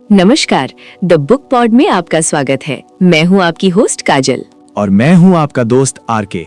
नमस्कार, the book pod में आपका स्वागत है। मैं हूं आपकी होस्ट काजल। और मैं हूं आपका दोस्त आरके।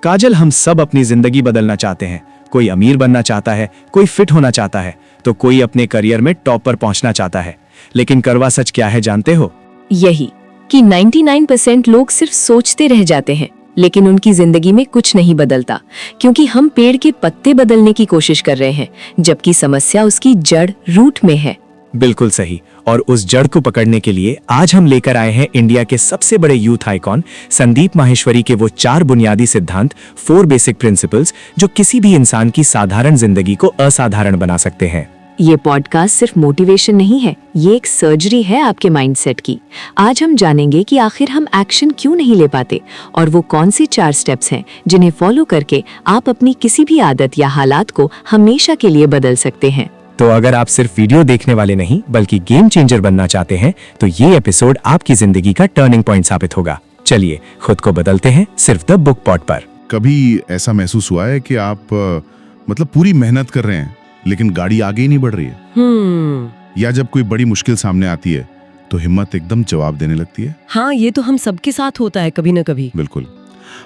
काजल, हम सब अपनी जिंदगी बदलना चाहते हैं। कोई अमीर बनना चाहता है, कोई फिट होना चाहता है, तो कोई अपने करियर में टॉप पर पहुंचना चाहता है। लेकिन करवा सच क्या है जानते हो? यही कि 99% लोग सिर्फ सोचते रह जाते हैं, लेकिन उनकी जिंदगी में कुछ नहीं बदलता, क्योंकि हम पेड़ के पत्ते बदलने की कोशिश कर रहे हैं, जबकि समस्या उसकी जड़ रूट में है। बिल्कुल सही। और उस जड़ को पकड़ने के लिए आज हम लेकर आए हैं इंडिया के सबसे बड़े यूथ आइकॉन संदीप माहेश्वरी के वो 4 बुनियादी सिद्धांत, 4 बेसिक प्रिंसिपल्स, जो किसी भी इंसान की साधारण जिंदगी को असाधारण बना सकते हैं। ये पॉडकास्ट सिर्फ मोटिवेशन नहीं है, ये एक सर्जरी है आपके माइंडसेट की। आज हम जानेंगे कि आखिर हम एक्शन क्यों नहीं ले पाते और वो कौन सी 4 स्टेप्स हैं जिन्हें फॉलो करके आप अपनी किसी भी आदत या हालात को हमेशा के लिए बदल सकते हैं। तो अगर आप सिर्फ वीडियो देखने वाले नहीं बल्कि गेम चेंजर बनना चाहते हैं, तो ये एपिसोड आपकी जिंदगी का टर्निंग पॉइंट साबित होगा। चलिए खुद को बदलते हैं सिर्फ द बुक पॉड पर। कभी ऐसा महसूस हुआ है कि आप पूरी मेहनत कर रहे हैं लेकिन गाड़ी आगे ही नहीं बढ़ रही है? या जब कोई बड़ी मुश्किल सामने आती है तो हिम्मत एकदम जवाब देने लगती है? हाँ, ये तो हम सबके साथ होता है कभी न कभी। बिल्कुल।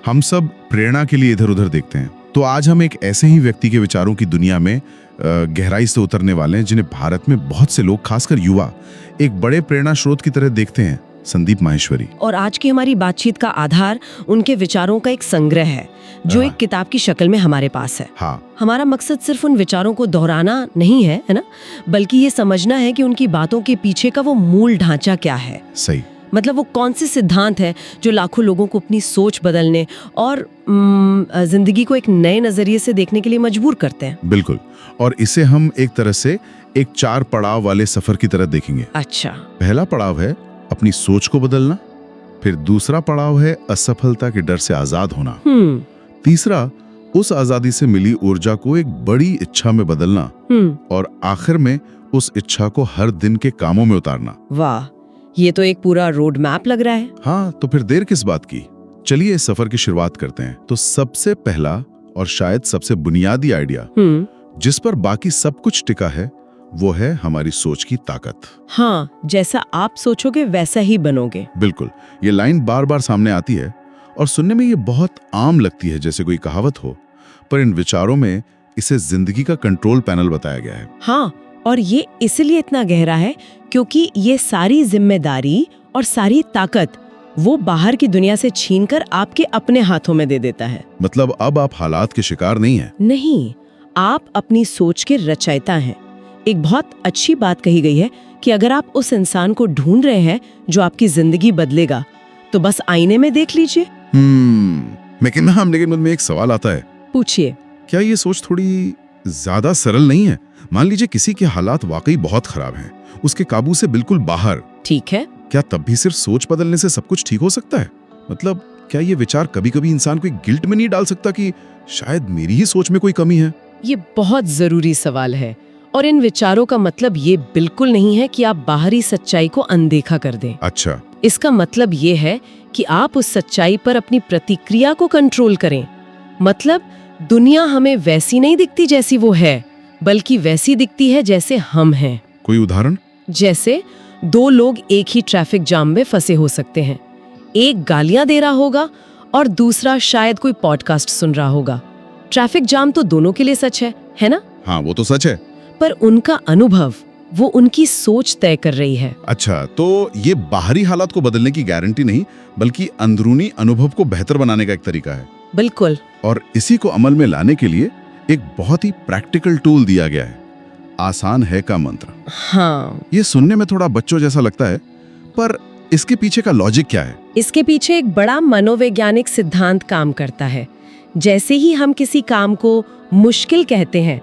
हम सब प्रेरणा के लिए इधर उधर देखते हैं। तो आज हम एक ऐसे ही व्यक्ति के विचारों की दुनिया में गहराई से उतरने वाले हैं, जिन्हें भारत में बहुत से लोग, खासकर युवा, एक बड़े प्रेरणा स्रोत की तरह देखते हैं, संदीप माहेश्वरी। और आज की हमारी बातचीत का आधार उनके विचारों का एक संग्रह है, जो एक किताब की शक्ल में हमारे पास है। हाँ। हमारा मकसद सिर्फ उन विचारों को दोहराना नहीं है, है ना, बल्कि ये समझना है कि उनकी बातों के पीछे का वो मूल ढांचा क्या है। सही। मतलब वो कौन से सिद्धांत है जो लाखों लोगों को अपनी सोच बदलने और जिंदगी को एक नए नजरिए से देखने के लिए मजबूर करते हैं। बिल्कुल। और इसे हम एक तरह से एक 4 पड़ाव वाले सफर की तरह देखेंगे। अच्छा। पहला पड़ाव है अपनी सोच को बदलना, फिर दूसरा पड़ाव है असफलता के डर से आजाद होना, तीसरा उस आजादी से मिली ऊर्जा को एक बड़ी इच्छा में बदलना, और आखिर में उस इच्छा को हर दिन के कामों में उतारना। वाह, ये तो एक पूरा रोड मैप लग रहा है। हाँ, तो फिर देर किस बात की, चलिए इस सफर की शुरुआत करते हैं। तो सबसे पहला और शायद सबसे बुनियादी आइडिया, जिस पर बाकी सब कुछ टिका है, वो है हमारी सोच की ताकत। हाँ, जैसा आप सोचोगे वैसा ही बनोगे। बिल्कुल। ये लाइन बार बार सामने आती है और सुनने में ये बहुत आम लगती है, जैसे कोई कहावत हो, पर इन विचारों में इसे जिंदगी का कंट्रोल पैनल बताया गया है। हाँ, और ये इसलिए इतना गहरा है क्योंकि ये सारी जिम्मेदारी और सारी ताकत वो बाहर की दुनिया से छीनकर आपके अपने हाथों में दे देता है। मतलब अब आप हालात के शिकार नहीं हैं। नहीं, आप अपनी सोच के रचयिता हैं। एक बहुत अच्छी बात कही गई है कि अगर आप उस इंसान को ढूंढ रहे हैं जो आपकी जिंदगी बदलेगा, तो बस आईने में देख लीजिए। लेकिन मन में एक सवाल आता है। पूछिए। क्या ये सोच थोड़ी ज्यादा सरल नहीं है? मान लीजिए किसी के हालात वाकई बहुत खराब हैं, उसके काबू से बिल्कुल बाहर। ठीक है। क्या तब भी सिर्फ सोच बदलने से सब कुछ ठीक हो सकता है? मतलब क्या ये विचार कभी कभी इंसान को गिल्ट में नहीं डाल सकता कि शायद मेरी ही सोच में कोई कमी है? ये बहुत जरूरी सवाल है, और इन विचारों का मतलब ये बिल्कुल नहीं है कि आप बाहरी सच्चाई को अनदेखा कर दें। अच्छा। इसका मतलब ये है कि आप उस सच्चाई पर अपनी प्रतिक्रिया को कंट्रोल करें। मतलब दुनिया हमें वैसी नहीं दिखती जैसी वो है, बल्कि वैसी दिखती है जैसे हम हैं। कोई उदाहरण? जैसे 2 लोग एक ही ट्रैफिक जाम में फंसे हो सकते हैं। एक गालियां दे रहा होगा और दूसरा शायद कोई पॉडकास्ट सुन रहा होगा। ट्रैफिक जाम तो दोनों के लिए सच है ना? हाँ, वो तो सच है। पर उनका अनुभव, वो उनकी सोच तय कर रही है। अच्छा, तो ये बाहरी हालात को बदलने की गारंटी नहीं, बल्कि अंदरूनी अनुभव को बेहतर बनाने का एक तरीका है। बिल्कुल। और इसी को अमल में लाने के लिए एक बहुत ही प्रैक्टिकल टूल दिया गया है, आसान है का मंत्र। हाँ, ये सुनने में थोड़ा बच्चों जैसा लगता है, पर इसके पीछे का लॉजिक क्या है? इसके पीछे एक बड़ा मनोवैज्ञानिक सिद्धांत काम करता है। जैसे ही हम किसी काम को मुश्किल कहते हैं,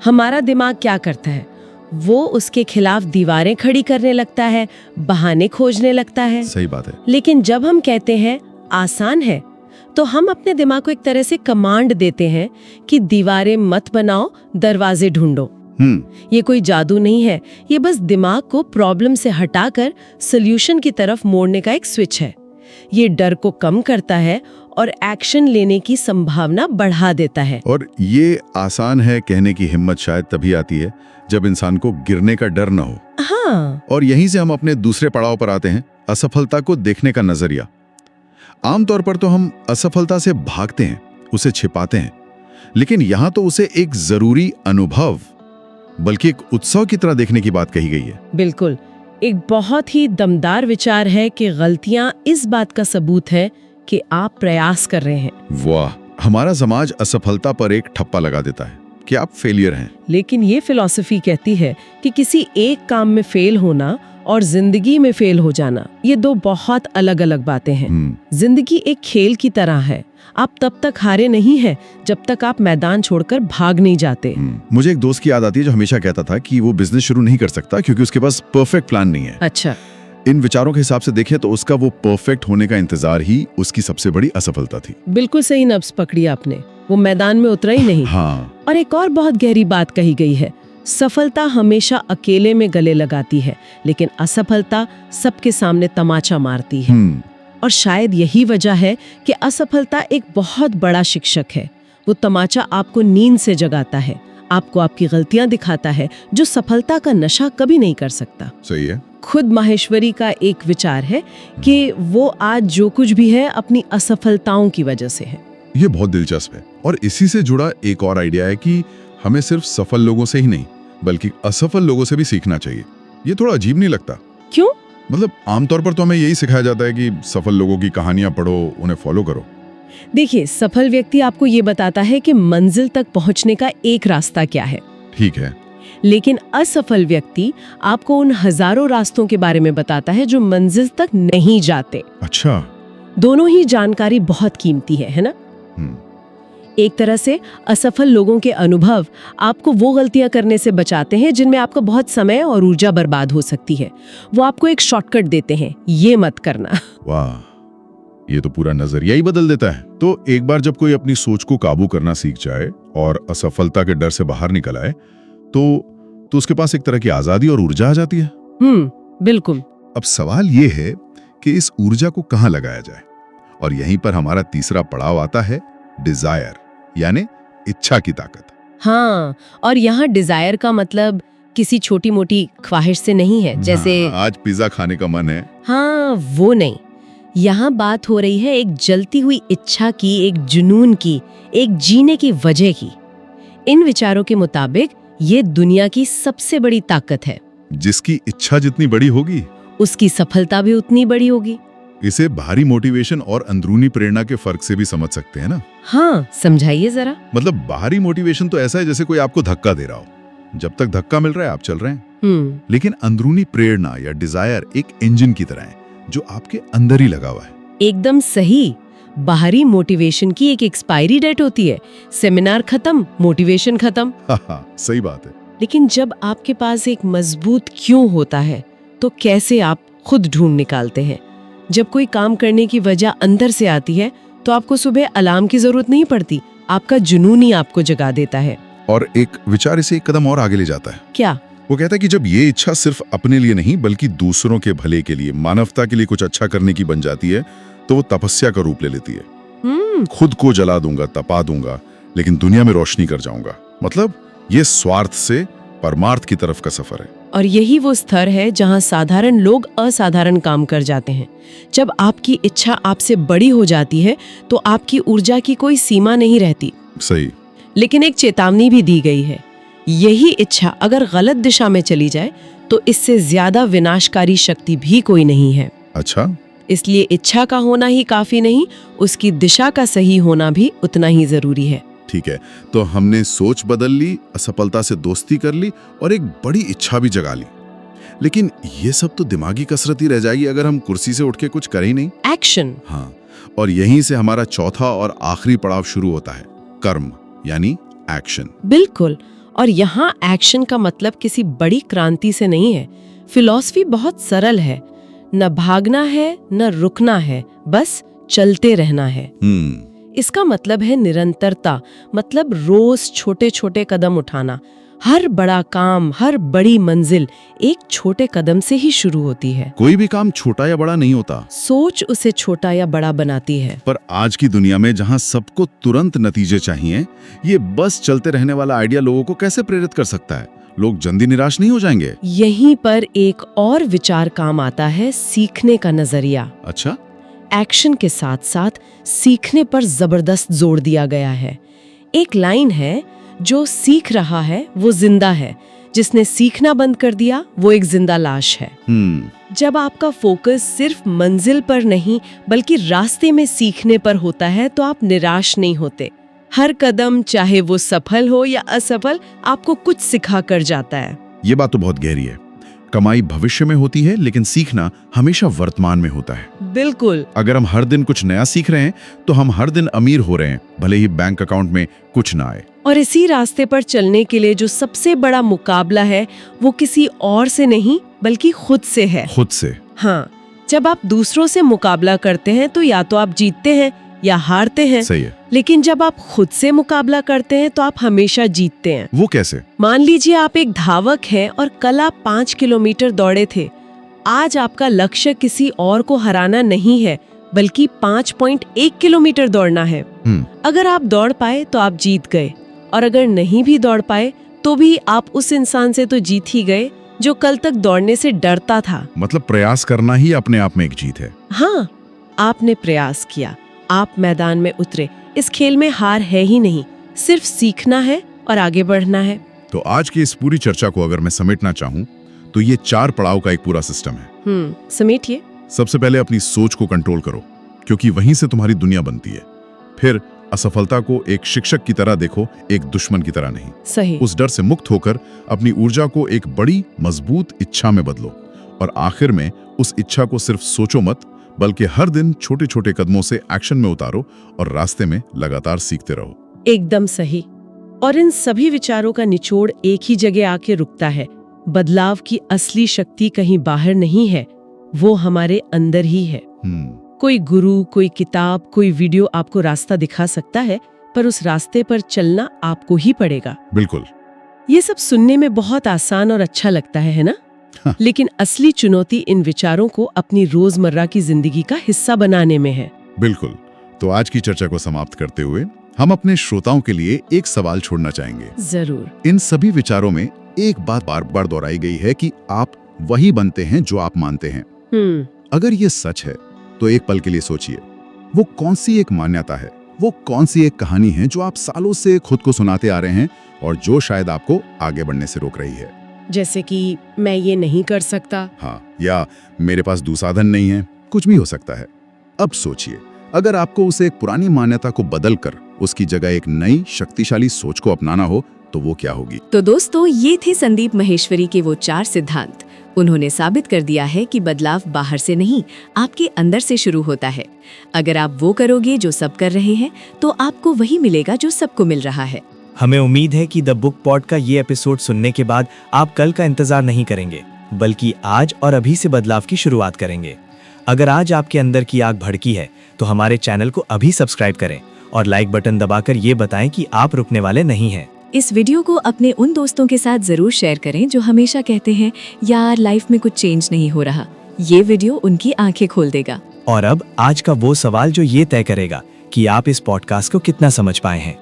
हमारा दिमाग क्या करता है? वो उसके खिलाफ दीवारें खड़ी करने लगता है, बहाने खोजने लगता है। सही बात है। लेकिन जब हम कहते हैं आसान है, तो हम अपने दिमाग को एक तरह से कमांड देते हैं कि दीवारें मत बनाओ, दरवाजे ढूंढो। ये कोई जादू नहीं है, ये बस दिमाग को प्रॉब्लम से हटाकर सॉल्यूशन की तरफ मोड़ने का एक स्विच है। ये डर को कम करता है और एक्शन लेने की संभावना बढ़ा देता है। और ये आसान है कहने की हिम्मत शायद तभी आती है जब इंसान को गिरने का डर न हो। हाँ, और यहीं से हम अपने दूसरे पड़ाव पर आते हैं, असफलता को देखने का नजरिया। आमतौर पर तो हम असफलता से भागते हैं, उसे छिपाते हैं, लेकिन यहां तो उसे एक जरूरी अनुभव बल्कि एक उत्सव की तरह देखने की बात कही गई है। बिल्कुल। एक बहुत ही दमदार विचार है कि गलतियां इस बात का सबूत है कि आप प्रयास कर रहे हैं। वाह, हमारा समाज असफलता पर एक ठप्पा लगा देता है कि आप फेलियर हैं। लेकिन ये फिलॉसफी कहती है कि किसी एक काम में फेल होना और जिंदगी में फेल हो जाना, ये दो बहुत अलग अलग बातें हैं। जिंदगी एक खेल की तरह है। आप तब तक हारे नहीं हैं जब तक आप मैदान छोड़कर भाग नहीं जाते। मुझे एक दोस्त की याद आती है जो हमेशा कहता था कि वो बिजनेस शुरू नहीं कर सकता क्योंकि उसके पास परफेक्ट प्लान नहीं है। अच्छा, इन विचारों के हिसाब से देखें तो उसका वो परफेक्ट होने का इंतजार ही उसकी सबसे बड़ी असफलता थी। बिल्कुल सही नब्ज पकड़ी आपने। वो मैदान में उतरा ही नहीं। हाँ। और एक और बहुत गहरी बात कही गई है, सफलता हमेशा अकेले में गले लगाती है, लेकिन असफलता सबके सामने तमाचा मारती है। और शायद यही वजह है कि असफलता एक बहुत बड़ा शिक्षक है। वो तमाचा आपको नींद से जगाता है, आपको आपकी गलतियां दिखाता है, जो सफलता का नशा कभी नहीं कर सकता। सही है। खुद माहेश्वरी का एक विचार है कि वो आज जो कुछ भी है अपनी असफलताओं की वजह से है। ये बहुत दिलचस्प है। और इसी से जुड़ा एक और आइडिया है कि हमें सिर्फ सफल लोगों से ही नहीं बल्कि असफल लोगों से भी सीखना चाहिए। ये थोड़ा अजीब नहीं लगता? क्यों? मतलब आमतौर पर तो हमें यही सिखाया जाता है कि सफल लोगों की कहानियां पढ़ो, उन्हें फॉलो करो। देखिए, सफल व्यक्ति आपको ये बताता है कि मंजिल तक पहुंचने का एक रास्ता क्या है। ठीक है। लेकिन असफल व्यक्ति आपको उन हजारों रास्तों के बारे में बताता है जो मंजिल तक नहीं जाते। अच्छा। दोनों ही जानकारी बहुत कीमती है ना? एक तरह से असफल लोगों के अनुभव आपको वो गलतियां करने से बचाते हैं जिनमें आपका बहुत समय और ऊर्जा बर्बाद हो सकती है। वो आपको एक शॉर्टकट देते हैं, ये मत करना। वाह, ये तो पूरा नजरिया ही बदल देता है। तो एक बार जब कोई अपनी सोच को काबू करना सीख जाए और असफलता के डर से बाहर निकल आए तो उसके पास एक तरह की आजादी और ऊर्जा आ जाती है। बिल्कुल। अब सवाल ये है कि इस ऊर्जा को कहां लगाया जाए, और यहीं पर हमारा तीसरा पड़ाव आता है, डिजायर, यानी इच्छा की ताकत। हाँ, और यहाँ डिजायर का मतलब किसी छोटी मोटी ख्वाहिश से नहीं है, जैसे आज पिज्जा खाने का मन है। हाँ, वो नहीं। यहाँ बात हो रही है एक जलती हुई इच्छा की, एक जुनून की, एक जीने की वजह की। इन विचारों के मुताबिक ये दुनिया की सबसे बड़ी ताकत है। जिसकी इच्छा जितनी बड़ी होगी उसकी सफलता भी उतनी बड़ी होगी। इसे बाहरी मोटिवेशन और अंदरूनी प्रेरणा के फर्क से भी समझ सकते हैं ना? हाँ, समझाइए जरा। मतलब बाहरी मोटिवेशन तो ऐसा है जैसे कोई आपको धक्का दे रहा हो, जब तक धक्का मिल रहा है आप चल रहे हैं। लेकिन अंदरूनी प्रेरणा या डिजायर एक इंजन की तरह है जो आपके अंदर ही लगा हुआ है। एकदम सही। बाहरी मोटिवेशन की एक एक्सपायरी डेट होती है, सेमिनार खत्म, मोटिवेशन खत्म। सही बात है। लेकिन जब आपके पास एक मजबूत क्यों होता है तो कैसे आप खुद ढूंढ निकालते हैं। जब कोई काम करने की वजह अंदर से आती है तो आपको सुबह अलार्म की जरूरत नहीं पड़ती, आपका जुनून ही आपको जगा देता है। और एक विचार इसे एक कदम और आगे ले जाता है। क्या? वो कहता है कि जब ये इच्छा सिर्फ अपने लिए नहीं बल्कि दूसरों के भले के लिए, मानवता के लिए कुछ अच्छा करने की बन जाती है तो वो तपस्या का रूप ले लेती है। खुद को जला दूंगा, तपा दूंगा, लेकिन दुनिया में रोशनी कर जाऊंगा। मतलब ये स्वार्थ से परमार्थ की तरफ का सफर है। और यही वो स्तर है जहां साधारण लोग असाधारण काम कर जाते हैं। जब आपकी इच्छा आपसे बड़ी हो जाती है तो आपकी ऊर्जा की कोई सीमा नहीं रहती। सही। लेकिन एक चेतावनी भी दी गई है, यही इच्छा अगर गलत दिशा में चली जाए तो इससे ज्यादा विनाशकारी शक्ति भी कोई नहीं है। अच्छा। इसलिए इच्छा का होना ही काफी नहीं, उसकी दिशा का सही होना भी उतना ही जरूरी है। ठीक है, तो हमने सोच बदल ली, असफलता से दोस्ती कर ली और एक बड़ी इच्छा भी जगा ली। लेकिन ये सब तो दिमागी कसरत ही रह जाएगी अगर हम कुर्सी से उठ के कुछ करें ही नहीं। एक्शन। हाँ, और यहीं से हमारा चौथा और आखिरी पड़ाव शुरू होता है, कर्म यानी एक्शन। बिल्कुल। और यहाँ एक्शन का मतलब किसी बड़ी क्रांति से नहीं है। फिलॉसफी बहुत सरल है, न भागना है न रुकना है, बस चलते रहना है। इसका मतलब है निरंतरता, मतलब रोज छोटे छोटे कदम उठाना, हर बड़ा काम, हर बड़ी मंजिल एक छोटे कदम से ही शुरू होती है। कोई भी काम छोटा या बड़ा नहीं होता, सोच उसे छोटा या बड़ा बनाती है। पर आज की दुनिया में जहां सबको तुरंत नतीजे चाहिए, ये बस चलते रहने वाला आइडिया लोगों को कैसे प्रेरित कर सकता है? लोग जल्दी निराश नहीं हो जाएंगे? यहीं पर एक और विचार काम आता है, सीखने का नजरिया। अच्छा, एक्शन के साथ साथ सीखने पर जबरदस्त जोर दिया गया है। एक लाइन है, जो सीख रहा है वो जिंदा है, जिसने सीखना बंद कर दिया वो एक जिंदा लाश है। जब आपका फोकस सिर्फ मंजिल पर नहीं बल्कि रास्ते में सीखने पर होता है तो आप निराश नहीं होते। हर कदम, चाहे वो सफल हो या असफल, आपको कुछ सिखा कर जाता है। ये बात तो बहुत गहरी है। कमाई भविष्य में होती है, लेकिन सीखना हमेशा वर्तमान में होता है। बिल्कुल। अगर हम हर दिन कुछ नया सीख रहे हैं तो हम हर दिन अमीर हो रहे हैं, भले ही बैंक अकाउंट में कुछ ना आए। और इसी रास्ते पर चलने के लिए जो सबसे बड़ा मुकाबला है वो किसी और से नहीं बल्कि खुद से है। खुद से? हाँ, जब आप दूसरों से मुकाबला करते हैं तो या तो आप जीतते हैं या हारते हैं। सही है। लेकिन जब आप खुद से मुकाबला करते हैं तो आप हमेशा जीतते हैं। वो कैसे? मान लीजिए आप एक धावक हैं और कल आप 5 किलोमीटर दौड़े थे। आज आपका लक्ष्य किसी और को हराना नहीं है बल्कि 5.1 किलोमीटर दौड़ना है। अगर आप दौड़ पाए तो आप जीत गए, और अगर नहीं भी दौड़ पाए तो भी आप उस इंसान से तो जीत ही गए जो कल तक दौड़ने से डरता था। मतलब प्रयास करना ही अपने आप में एक जीत है। हाँ, आपने प्रयास किया, आप मैदान में उतरे। इस खेल में हार है ही नहीं, सिर्फ सीखना है और आगे बढ़ना है। तो आज की इस पूरी चर्चा को अगर मैं समेटना चाहूँ तो ये 4 पड़ाव का एक पूरा सिस्टम है। समेटिए। सबसे पहले अपनी सोच को कंट्रोल करो, क्योंकि वहीं से तुम्हारी दुनिया बनती है। फिर असफलता को एक शिक्षक की तरह देखो, एक दुश्मन की तरह नहीं। सही। उस डर से मुक्त होकर अपनी ऊर्जा को एक बड़ी मजबूत इच्छा में बदलो, और आखिर में उस इच्छा को सिर्फ सोचो मत, बल्कि हर दिन छोटे छोटे कदमों से एक्शन में उतारो और रास्ते में लगातार सीखते रहो। एकदम सही। और इन सभी विचारों का निचोड़ एक ही जगह आके रुकता है। बदलाव की असली शक्ति कहीं बाहर नहीं है, वो हमारे अंदर ही है। कोई गुरु, कोई किताब, कोई वीडियो आपको रास्ता दिखा सकता है, पर उस रास्ते पर चलना आपको ही पड़ेगा। बिल्कुल। ये सब सुनने में बहुत आसान और अच्छा लगता है ना? हाँ। लेकिन असली चुनौती इन विचारों को अपनी रोजमर्रा की जिंदगी का हिस्सा बनाने में है। बिल्कुल। तो आज की चर्चा को समाप्त करते हुए हम अपने श्रोताओं के लिए एक सवाल छोड़ना चाहेंगे। जरूर। इन सभी विचारों में एक बात बार बार दोहराई गई है कि आप वही बनते हैं जो आप मानते हैं। अगर ये सच है तो एक पल के लिए सोचिए, वो कौन सी एक मान्यता है, वो कौन सी एक कहानी है जो आप सालों से खुद को सुनाते आ रहे हैं और जो शायद आपको आगे बढ़ने से रोक रही है। जैसे कि मैं ये नहीं कर सकता। हाँ, या मेरे पास दूसरा नहीं है, कुछ भी हो सकता है। अब सोचिए, अगर आपको उसे एक पुरानी मान्यता को बदलकर उसकी जगह एक नई शक्तिशाली सोच को अपनाना हो तो वो क्या होगी? तो दोस्तों, ये थे संदीप माहेश्वरी के वो 4 सिद्धांत। उन्होंने साबित कर दिया है कि बदलाव बाहर से नहीं, आपके अंदर से शुरू होता है। अगर आप वो करोगे जो सब कर रहे हैं तो आपको वही मिलेगा जो सबको मिल रहा है। हमें उम्मीद है कि द बुक पॉड का ये एपिसोड सुनने के बाद आप कल का इंतजार नहीं करेंगे, बल्कि आज और अभी से बदलाव की शुरुआत करेंगे। अगर आज आपके अंदर की आग भड़की है तो हमारे चैनल को अभी सब्सक्राइब करें और लाइक बटन दबाकर ये बताएं कि आप रुकने वाले नहीं हैं। इस वीडियो को अपने उन दोस्तों के साथ जरूर शेयर करें जो हमेशा कहते हैं, यार लाइफ में कुछ चेंज नहीं हो रहा। ये वीडियो उनकी आंखें खोल देगा। और अब आज का वो सवाल जो ये तय करेगा कि आप इस पॉडकास्ट को कितना समझ पाए हैं।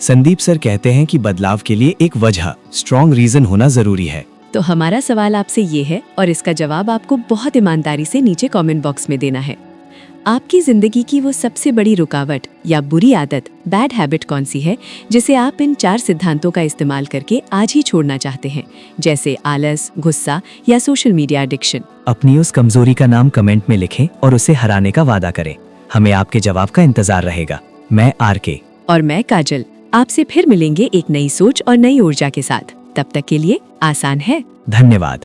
संदीप सर कहते हैं कि बदलाव के लिए एक वजह, स्ट्रॉन्ग रीजन होना जरूरी है। तो हमारा सवाल आपसे ये है, और इसका जवाब आपको बहुत ईमानदारी से नीचे कमेंट बॉक्स में देना है। आपकी जिंदगी की वो सबसे बड़ी रुकावट या बुरी आदत, बैड हैबिट कौन सी है जिसे आप इन 4 सिद्धांतों का इस्तेमाल करके आज ही छोड़ना चाहते हैं, जैसे आलस, गुस्सा या सोशल मीडिया एडिक्शन? अपनी उस कमजोरी का नाम कमेंट में लिखें और उसे हराने का वादा करें। हमें आपके जवाब का इंतजार रहेगा। मैं RK और मैं काजल आपसे फिर मिलेंगे एक नई सोच और नई ऊर्जा के साथ। तब तक के लिए आसान है। धन्यवाद।